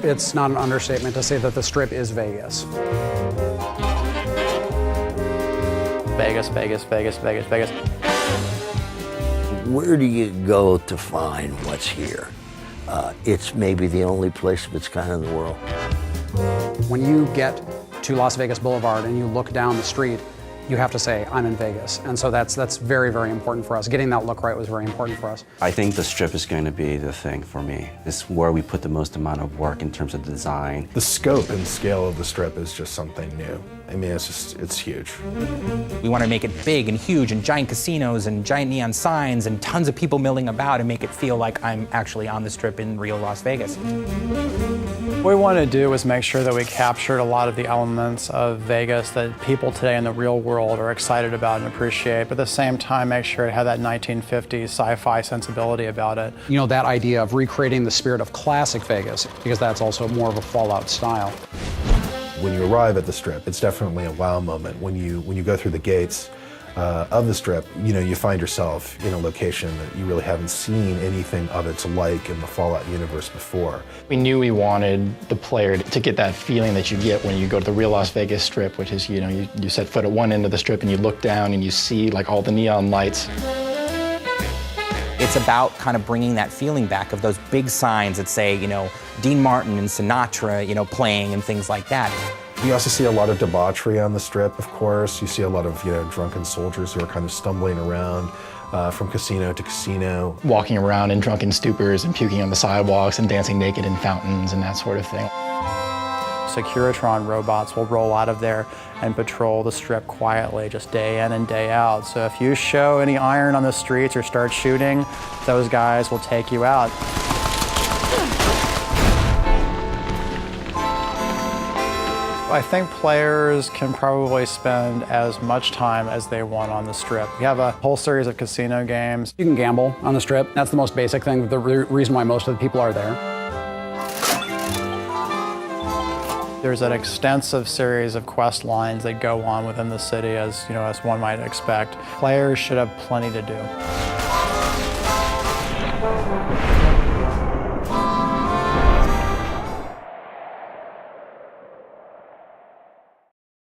It's not an understatement to say that the Strip is Vegas. Vegas, Vegas, Vegas, Vegas, Vegas. Where do you go to find what's here? It's maybe the only place of its kind in the world. When you get to Las Vegas Boulevard and you look down the street, you have to say, I'm in Vegas. And so that's very, very important for us. Getting that look right was very important for us. I think the Strip is going to be the thing for me. It's where we put the most amount of work in terms of design. The scope and scale of the Strip is just something new. I mean, it's huge. We want to make it big and huge and giant casinos and giant neon signs and tons of people milling about and make it feel like I'm actually on the Strip in real Las Vegas. What we wanted to do was make sure that we captured a lot of the elements of Vegas that people today in the real world are excited about and appreciate, but at the same time make sure it had that 1950s sci-fi sensibility about it. You know, that idea of recreating the spirit of classic Vegas, because that's also more of a Fallout style. When you arrive at the Strip, it's definitely a wow moment. When you go through the gates of the Strip, you know, you find yourself in a location that you really haven't seen anything of its like in the Fallout universe before. We knew we wanted the player to get that feeling that you get when you go to the real Las Vegas Strip, which is, you know, you set foot at one end of the Strip and you look down and you see like all the neon lights. It's about kind of bringing that feeling back of those big signs that say, you know, Dean Martin and Sinatra, you know, playing and things like that. You also see a lot of debauchery on the Strip, of course. You see a lot of, you know, drunken soldiers who are kind of stumbling around from casino to casino. Walking around in drunken stupors and puking on the sidewalks and dancing naked in fountains and that sort of thing. Securitron robots will roll out of there and patrol the Strip quietly, just day in and day out. So if you show any iron on the streets or start shooting, those guys will take you out. I think players can probably spend as much time as they want on the Strip. We have a whole series of casino games. You can gamble on the Strip. That's the most basic thing, the reason why most of the people are there. There's an extensive series of quest lines that go on within the city, as you know, as one might expect. Players should have plenty to do.